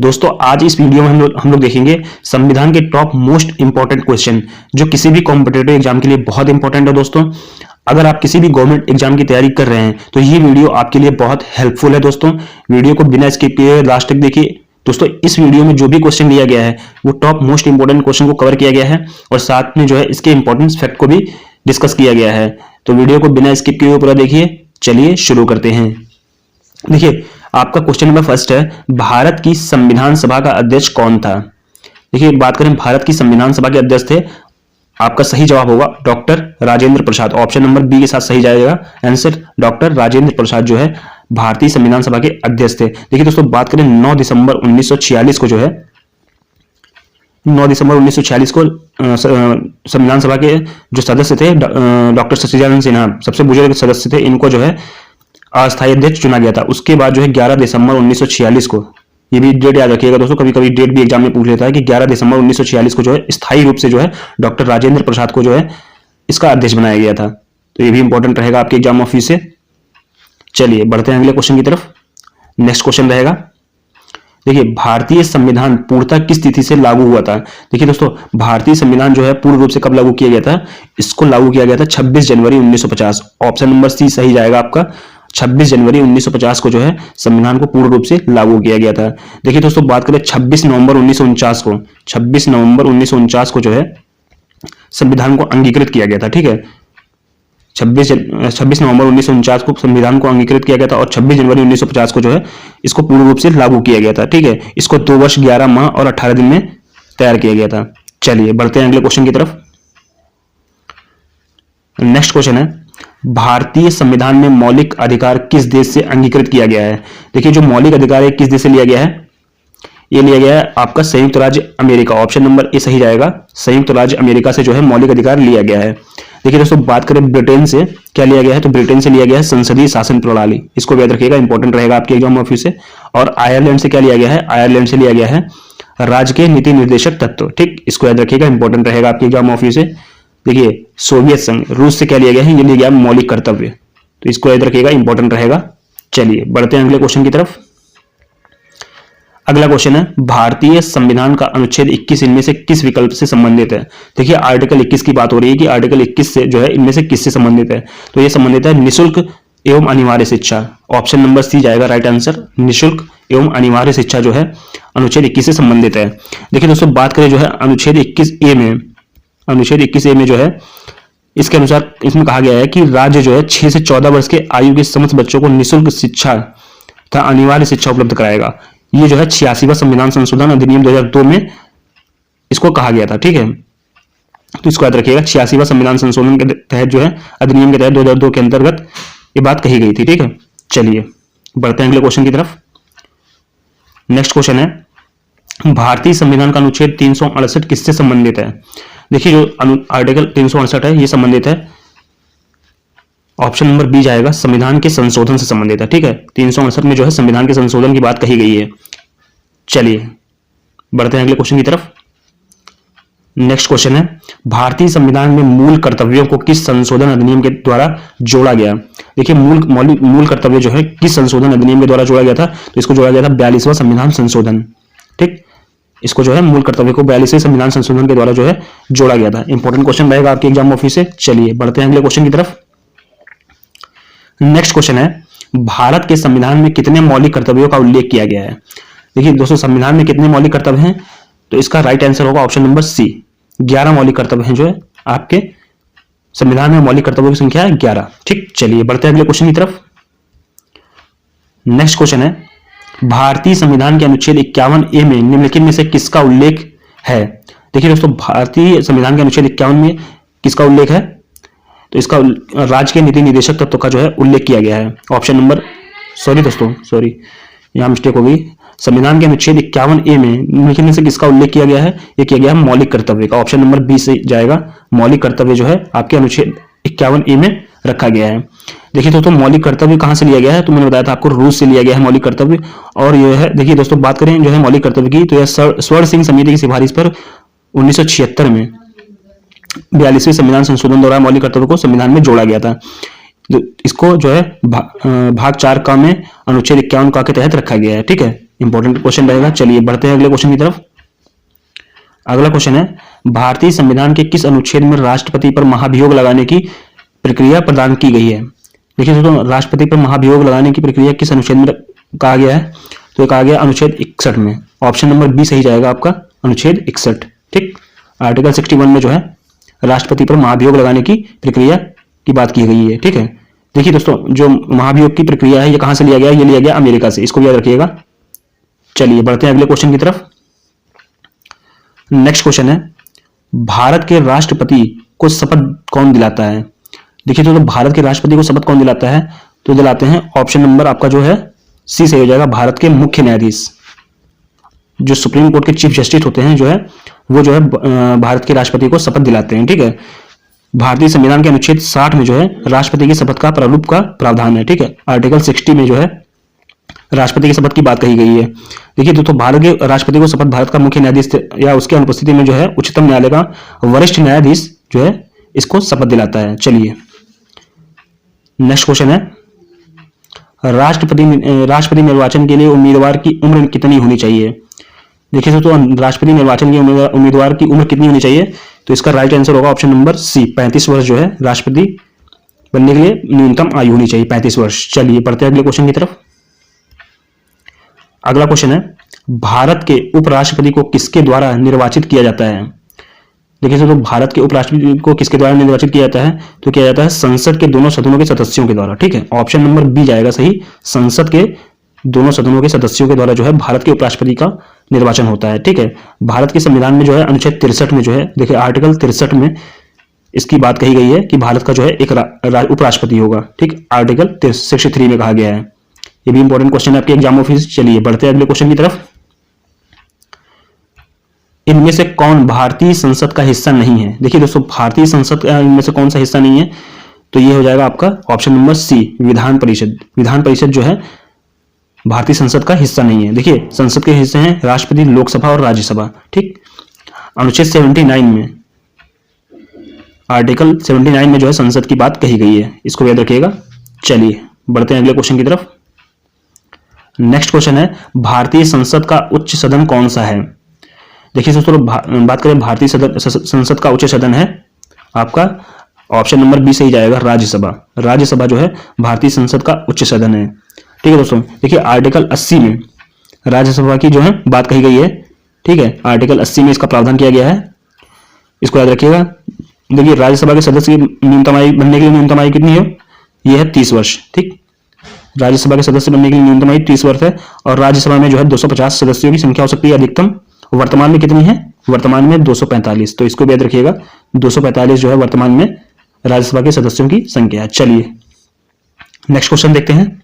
दोस्तों आज इस वीडियो में हम लोग देखेंगे संविधान के टॉप मोस्ट इंपॉर्टेंट क्वेश्चन जो किसी भी कॉम्पिटेटिव एग्जाम के लिए बहुत इंपॉर्टेंट है। दोस्तों अगर आप किसी भी गवर्नमेंट एग्जाम की तैयारी कर रहे हैं तो ये वीडियो आपके लिए बहुत हेल्पफुल है। दोस्तों वीडियो को बिना स्किप किए लास्ट तक देखिए। दोस्तों इस वीडियो में जो भी क्वेश्चन लिया गया है वो टॉप मोस्ट इंपॉर्टेंट क्वेश्चन को कवर किया गया है और साथ में जो है इसके इंपॉर्टेंस फैक्ट को भी डिस्कस किया गया है। तो वीडियो को बिना स्किप किए पूरा देखिए। चलिए शुरू करते हैं। देखिए आपका क्वेश्चन नंबर फर्स्ट है, भारत की संविधान सभा का अध्यक्ष कौन था। देखिए बात करें भारत की संविधान सभा के अध्यक्ष थे, आपका सही जवाब होगा doctor Rajendra Prasad. Option number B के साथ सही जाएगा आंसर। डॉक्टर राजेंद्र प्रसाद जो है भारतीय संविधान सभा के अध्यक्ष थे। देखिए दोस्तों बात करें 9 दिसंबर 1946 को जो है 9 दिसंबर 1946 को संविधान सभा के जो सदस्य थे डॉक्टर सच्चिदानंद सिन्हा सबसे बुजुर्ग सदस्य थे, इनको जो है अस्थायी अध्यक्ष चुना गया था। उसके बाद जो है 11 दिसंबर 1946 को, ये भी डेट याद रखिएगा दोस्तों, कभी कभी डेट भी एग्जाम में पूछ लेता है कि 11 दिसंबर 1946 को जो है स्थायी रूप से जो है डॉक्टर राजेंद्र प्रसाद को जो है इसका अध्यक्ष बनाया गया था। तो ये भी इंपॉर्टेंट रहेगा आपके एग्जाम ऑफिस से। चलिए बढ़ते हैं अगले क्वेश्चन की तरफ। नेक्स्ट क्वेश्चन रहेगा, देखिए भारतीय संविधान पूर्णतः किस तिथि से लागू हुआ था। देखिए दोस्तों भारतीय संविधान जो है पूर्ण रूप से कब लागू किया गया था, इसको लागू किया गया था 26 जनवरी 1950। ऑप्शन नंबर सी सही जाएगा आपका। 26 जनवरी 1950 को जो है संविधान को पूर्ण रूप से लागू किया गया था। देखिए दोस्तों बात करें 26 नवंबर 1949 को, 26 नवंबर 1949 को जो है संविधान को अंगीकृत किया गया था। ठीक है, 26 नवंबर 1949 को संविधान को अंगीकृत किया गया था और 26 जनवरी 1950 को जो है इसको पूर्ण रूप से लागू किया गया था। ठीक है, इसको 2 वर्ष 11 माह और 18 दिन में तैयार किया गया था। चलिए बढ़ते हैं अगले क्वेश्चन की तरफ। नेक्स्ट क्वेश्चन है, भारतीय संविधान में मौलिक अधिकार किस देश से अंगीकृत किया गया है। देखिए जो मौलिक अधिकार है किस देश से लिया गया है, ये लिया गया है आपका संयुक्त राज्य अमेरिका। ऑप्शन नंबर ए सही जाएगा। संयुक्त राज्य अमेरिका से जो है मौलिक अधिकार लिया गया है। देखिए दोस्तों बात करें ब्रिटेन से क्या लिया गया है, तो ब्रिटेन से लिया गया है संसदीय शासन प्रणाली। इसको याद रखिएगा, इंपॉर्टेंट रहेगा आपके एग्जाम ऑफिस से। और आयरलैंड से क्या लिया गया है, आयरलैंड से लिया गया है राजकीय नीति निर्देशक तत्व। ठीक, इसको याद रखिएगा, इंपॉर्टेंट रहेगा आपके एग्जाम ऑफिस से। देखिए सोवियत संघ रूस से क्या लिया गया है, ये लिया गया मौलिक कर्तव्य। तो इसको याद रखिएगा, इंपॉर्टेंट रहेगा। चलिए बढ़ते हैं अगले क्वेश्चन की तरफ। अगला क्वेश्चन है, भारतीय संविधान का अनुच्छेद 21 इनमें से किस विकल्प से संबंधित है। देखिए आर्टिकल 21 की बात हो रही है कि आर्टिकल 21 से जो है इनमें से किससे संबंधित है, तो ये संबंधित है निःशुल्क एवं अनिवार्य शिक्षा। ऑप्शन नंबर सी जाएगा राइट आंसर। निःशुल्क एवं अनिवार्य शिक्षा जो है अनुच्छेद 21 से संबंधित है। देखिए दोस्तों बात करें जो है अनुच्छेद 21A में, अनुच्छेद 21A में जो है इसके अनुसार इसमें कहा गया है कि राज्य जो है 6 से 14 वर्ष के आयु के समस्त बच्चों को निःशुल्क शिक्षा तथा अनिवार्य शिक्षा उपलब्ध कराएगा। ये जो है 86वां संविधान संशोधन अधिनियम 2002 में इसको कहा गया था। ठीक है, तो इसको याद रखिएगा, 86वां संविधान संशोधन के तहत जो है अधिनियम के तहत 2002 के अंतर्गत ये बात कही गई थी। ठीक है, चलिए बढ़ते हैं अगले क्वेश्चन की तरफ। नेक्स्ट क्वेश्चन है, भारतीय संविधान का अनुच्छेद 368 किससे संबंधित है। देखिए जो आर्टिकल 368 है ये संबंधित है, ऑप्शन नंबर बी जाएगा, संविधान के संशोधन से संबंधित है। ठीक है, 368 में जो है संविधान के संशोधन की बात कही गई है। चलिए बढ़ते हैं अगले क्वेश्चन की तरफ। नेक्स्ट क्वेश्चन है, भारतीय संविधान में मूल कर्तव्यों को किस संशोधन अधिनियम के द्वारा जोड़ा गया। देखिए मूल कर्तव्य जो है किस संशोधन अधिनियम के द्वारा जोड़ा गया था, तो इसको जोड़ा गया था 42वां संविधान संशोधन। ठीक, इसको जो है मूल कर्तव्य को 42वें संविधान संशोधन के द्वारा जो है जोड़ा गया था। इंपॉर्टेंट क्वेश्चन रहेगा आपके एग्जाम ऑफिस से। चलिए बढ़ते हैं अगले क्वेश्चन की तरफ। नेक्स्ट क्वेश्चन है, भारत के संविधान में कितने मौलिक कर्तव्यों का उल्लेख किया गया है। देखिए दोस्तों संविधान में कितने मौलिक कर्तव्य हैं, तो इसका राइट आंसर होगा ऑप्शन नंबर सी। 11 मौलिक कर्तव्य हैं जो है आपके संविधान में, मौलिक कर्तव्यों की संख्या है 11। ठीक, चलिए बढ़ते हैं अगले क्वेश्चन की तरफ। नेक्स्ट क्वेश्चन है, भारतीय संविधान के अनुच्छेद 51A में निम्नलिखित में से किसका उल्लेख है। देखिए दोस्तों भारतीय संविधान के अनुच्छेद 51 में किसका उल्लेख है, तो इसका राजकीय नीति निर्देशक तत्व का जो है उल्लेख किया गया है। ऑप्शन नंबर सॉरी यहां मिस्टेक हो गई। संविधान के अनुच्छेद 51A में निम्नलिखित में से किसका उल्लेख किया गया है, ये किया गया है मौलिक कर्तव्य का। ऑप्शन नंबर बी से जाएगा, मौलिक कर्तव्य जो है आपके अनुच्छेद 51A में रखा गया है। देखिए दोस्तों मौलिक कर्तव्य कहां से लिया गया है, तो मैंने बताया था आपको रूस से लिया गया है मौलिक कर्तव्य। और यह है, देखिए दोस्तों बात करें जो है मौलिक कर्तव्य की, तो यह स्वर्ण सिंह समिति की सिफारिश पर 1976 में 42वें संविधान संशोधन द्वारा मौलिक कर्तव्य को संविधान में जोड़ा गया था। इसको जो है भाग 4 का में अनुच्छेद 51 का के तहत रखा गया है। ठीक है, इंपॉर्टेंट क्वेश्चन रहेगा। चलिए बढ़ते हैं अगले क्वेश्चन की तरफ। अगला क्वेश्चन है, भारतीय संविधान के किस अनुच्छेद में राष्ट्रपति पर महाभियोग लगाने की प्रक्रिया प्रदान की गई है? देखिए दोस्तों, राष्ट्रपति पर महाभियोग लगाने की प्रक्रिया किस अनुच्छेद में कहा गया है? तो कहा गया अनुच्छेद 61 में। ऑप्शन नंबर बी सही जाएगा आपका, अनुच्छेद 61। ठीक, आर्टिकल 61 में जो है राष्ट्रपति पर महाभियोग लगाने की प्रक्रिया की बात की गई है। ठीक है, देखिए दोस्तों, जो महाभियोग की प्रक्रिया है ये कहां से लिया गया? ये लिया गया अमेरिका से, इसको याद रखिएगा। चलिए बढ़ते हैं अगले क्वेश्चन की तरफ। नेक्स्ट क्वेश्चन है, भारत के राष्ट्रपति को शपथ कौन दिलाता है? देखिए तो भारत के राष्ट्रपति को शपथ कौन दिलाता है? तो दिलाते हैं, ऑप्शन नंबर आपका जो है सी सही हो जाएगा, भारत के मुख्य न्यायाधीश, जो सुप्रीम कोर्ट के चीफ जस्टिस होते हैं, जो है वो जो है भारत के राष्ट्रपति को शपथ दिलाते हैं। ठीक है, भारतीय संविधान के अनुच्छेद 60 में जो है राष्ट्रपति की शपथ का प्रारूप का प्रावधान है। ठीक है, आर्टिकल 60 में जो है राष्ट्रपति की शपथ की बात कही गई है। देखिए दोस्तों, भारत के राष्ट्रपति को शपथ भारत का मुख्य न्यायाधीश या उसके अनुपस्थिति में जो है उच्चतम न्यायालय का वरिष्ठ न्यायाधीश जो है इसको शपथ दिलाता है। चलिए नेक्स्ट क्वेश्चन है, राष्ट्रपति निर्वाचन के लिए उम्मीदवार की उम्र कितनी होनी चाहिए? देखिए दोस्तों, राष्ट्रपति निर्वाचन के उम्मीदवार की उम्र कितनी होनी चाहिए? तो इसका राइट आंसर होगा ऑप्शन नंबर सी, 35 वर्ष जो है राष्ट्रपति बनने के लिए न्यूनतम आयु होनी चाहिए, 35 वर्ष। चलिए बढ़ते हैं अगले क्वेश्चन की तरफ। अगला क्वेश्चन है, भारत के उपराष्ट्रपति को किसके द्वारा निर्वाचित किया जाता है? देखिए तो भारत के उपराष्ट्रपति को किसके द्वारा निर्वाचित किया जाता है? तो किया जाता है संसद के दोनों सदनों के सदस्यों के द्वारा। ठीक है, ऑप्शन नंबर बी जाएगा सही, संसद के दोनों सदनों के सदस्यों के द्वारा जो है भारत के उपराष्ट्रपति का निर्वाचन होता है। ठीक है, भारत के संविधान में जो है अनुच्छेद 63 में जो है, देखिए आर्टिकल 63 में इसकी बात कही गई है कि भारत का जो है एक उपराष्ट्रपति होगा। ठीक, आर्टिकल 63 में कहा गया है। ये भी इंपॉर्टेंट क्वेश्चन है आपके एग्जाम ऑफिस। चलिए बढ़ते हैं अगले क्वेश्चन की तरफ। इनमें से कौन भारतीय संसद का हिस्सा नहीं है? देखिए दोस्तों, भारतीय संसद का इनमें से कौन सा हिस्सा नहीं है? तो ये हो जाएगा आपका option number C, Vidhan Parishad. Vidhan Parishad जो है भारतीय संसद का हिस्सा नहीं है। देखिए संसद के हिस्से हैं राष्ट्रपति, लोकसभा और राज्यसभा। ठीक, अनुच्छेद 79 में, आर्टिकल 79 में जो है संसद की बात कही गई है, इसको याद रखिएगा। चलिए बढ़ते हैं अगले क्वेश्चन की तरफ। नेक्स्ट क्वेश्चन है, भारतीय संसद का उच्च सदन कौन सा है? देखिए दोस्तों, बात करें भारतीय संसद का उच्च सदन है आपका ऑप्शन नंबर बी सही जाएगा, राज्यसभा। राज्यसभा जो है भारतीय संसद का उच्च सदन है। ठीक है दोस्तों, देखिए आर्टिकल 80 में राज्यसभा की जो है बात कही गई है। ठीक है, आर्टिकल 80 में इसका प्रावधान किया गया है, इसको याद रखिएगा। देखिए राज्यसभा के सदस्य की न्यूनतम आयु बनने के लिए न्यूनतम आयु कितनी है? यह है 30 वर्ष। ठीक, राज्यसभा के सदस्य बनने के लिए न्यूनतम आयु 30 वर्ष है, और राज्यसभा में जो है 250 सदस्यों की संख्या हो सकती है अधिकतम। वर्तमान में कितनी है? वर्तमान में 245, तो इसको याद रखिएगा, 245 जो है वर्तमान में राज्यसभा के सदस्यों की संख्या है। चलिए नेक्स्ट क्वेश्चन देखते हैं।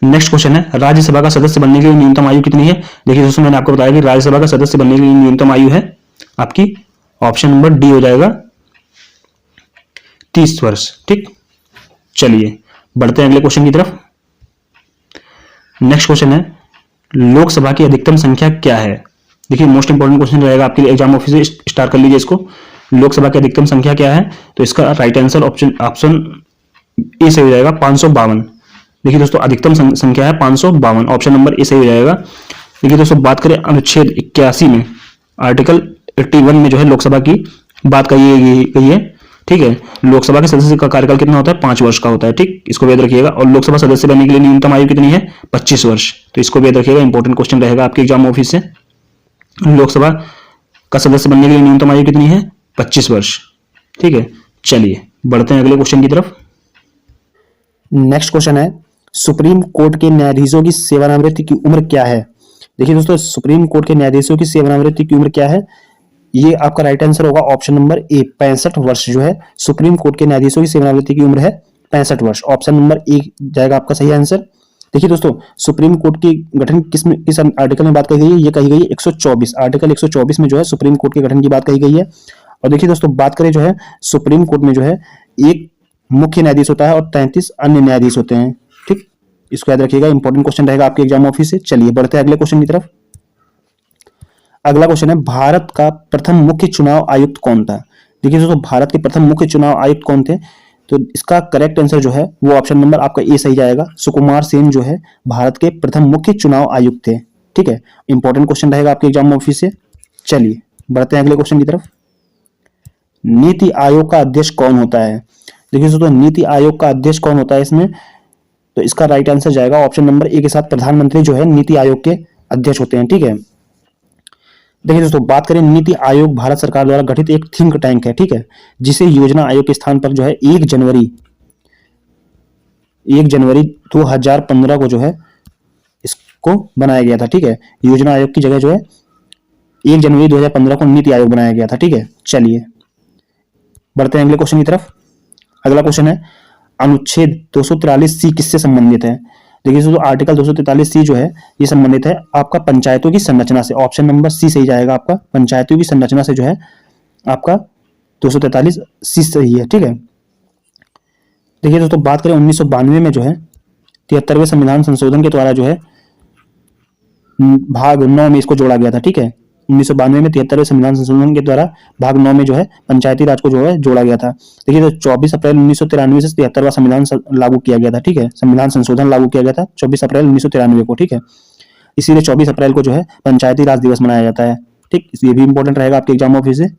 नेक्स्ट क्वेश्चन है, राज्यसभा का सदस्य बनने के लिए न्यूनतम आयु कितनी है? देखिए दोस्तों, मैंने आपको बताया कि राज्यसभा का सदस्य बनने के लिए न्यूनतम आयु है आपकी ऑप्शन नंबर डी हो जाएगा, 30 वर्ष। ठीक, चलिए बढ़ते हैं अगले क्वेश्चन की तरफ। नेक्स्ट क्वेश्चन है, लोकसभा की अधिकतम संख्या क्या है? देखिए मोस्ट इंपोर्टेंट क्वेश्चन रहेगा आपके लिए, एग्जाम ऑफिस से स्टार्ट कर लीजिए इसको। लोकसभा की अधिकतम संख्या क्या है? तो इसका राइट आंसर ऑप्शन ए से हो जाएगा, 552। देखिए दोस्तों, अधिकतम संख्या है 552, ऑप्शन नंबर ए सही हो जाएगा। देखिए दोस्तों, बात करें अनुच्छेद 81 में, आर्टिकल 81 में जो है लोकसभा की बात कही गई है। ठीक है, लोकसभा के सदस्य का कार्यकाल कितना होता है? 5 वर्ष का होता है। ठीक, इसको याद रखिएगा। और लोकसभा सदस्य बनने के लिए न्यूनतम आयु कितनी है? 25 वर्ष, तो इसको याद रखिएगा, इंपॉर्टेंट क्वेश्चन रहेगा आपके एग्जाम ऑफिस से। लोकसभा का सदस्य बनने के लिए न्यूनतम आयु कितनी है? 25 वर्ष। ठीक है, चलिए बढ़ते हैं अगले क्वेश्चन की तरफ। नेक्स्ट क्वेश्चन है, सुप्रीम कोर्ट के न्यायाधीशों की सेवानिवृत्ति की उम्र क्या है? देखिए दोस्तों, सुप्रीम कोर्ट के न्यायाधीशों की सेवानिवृत्ति की उम्र क्या है? ये आपका राइट आंसर होगा ऑप्शन नंबर ए, 65 वर्ष जो है सुप्रीम कोर्ट के न्यायाधीशों की सेवानिवृत्ति की उम्र है, 65 वर्ष। ऑप्शन नंबर ए जाएगा आपका सही आंसर। देखिए दोस्तों, सुप्रीम किस आर्टिकल में बात कही गई है? ये कही गई है 124, आर्टिकल 124 में जो है सुप्रीम कोर्ट के गठन की बात कही गई है। और देखिए दोस्तों, बात करें जो है सुप्रीम कोर्ट में जो है एक मुख्य न्यायाधीश होता है और 33 अन्य न्यायाधीश होते हैं। ठीक, इसको याद रखिएगा, इंपॉर्टेंट क्वेश्चन रहेगा आपके एग्जाम ऑफिस से। चलिए बढ़ते हैं अगले क्वेश्चन की तरफ। अगला क्वेश्चन है, भारत का प्रथम मुख्य चुनाव आयुक्त कौन था? देखिए दोस्तों, भारत के प्रथम मुख्य चुनाव आयुक्त कौन थे? तो इसका करेक्ट आंसर जो है वो ऑप्शन नंबर आपका ए सही जाएगा। सुकुमार सेन जो है भारत के प्रथम मुख्य चुनाव आयुक्त थे। ठीक है, इंपॉर्टेंट क्वेश्चन रहेगा आपके एग्जाम में ऑफिस से। चलिए बढ़ते हैं अगले क्वेश्चन की तरफ। नीति आयोग का अध्यक्ष कौन होता है? देखिए दोस्तों, नीति आयोग का अध्यक्ष कौन होता है इसमें, तो इसका राइट आंसर जाएगा ऑप्शन नंबर ए के साथ, प्रधानमंत्री जो है नीति आयोग के अध्यक्ष होते हैं। ठीक है, देखिए दोस्तों, बात करें नीति आयोग भारत सरकार द्वारा गठित एक थिंक टैंक है। ठीक है, जिसे योजना आयोग के स्थान पर जो है 1 जनवरी 2015 को जो है इसको बनाया गया था। ठीक है, योजना आयोग की जगह जो है 1 जनवरी 2015 को नीति आयोग बनाया गया था। ठीक है, चलिए बढ़ते हैं अगले क्वेश्चन की तरफ। अगला क्वेश्चन है, अनुच्छेद 243C किससे संबंधित है? देखिए दोस्तों, आर्टिकल 243C जो है ये संबंधित है आपका पंचायतों की संरचना से। ऑप्शन नंबर सी सही जाएगा आपका, पंचायतों की संरचना से जो है आपका 243C सही है। ठीक है, देखिए दोस्तों, बात करें 1992 में जो है 73वें संविधान संशोधन के द्वारा जो है भाग 9 में इसको जोड़ा गया था। ठीक है, 1992 में 73वें संविधान संशोधन के द्वारा भाग 9 में जो है पंचायती राज को जो है जोड़ा गया था। देखिए तो 24 अप्रैल 1993 से 73वां संविधान लागू किया गया था। ठीक है, संविधान संशोधन लागू किया गया था 24 अप्रैल 1993 को। ठीक है, इसीलिए 24 अप्रैल को जो है पंचायती राज दिवस मनाया जाता है। ठीक, ये भी इंपॉर्टेंट रहेगा आपके एग्जाम ऑफिस से।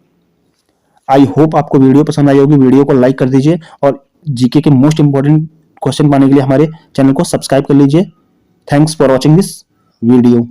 आई होप आपको वीडियो पसंद आई होगी। वीडियो को लाइक कर दीजिए और जीके के मोस्ट इंपॉर्टेंट क्वेश्चन पाने के लिए हमारे चैनल को सब्सक्राइब कर लीजिए। Thanks for watching this video.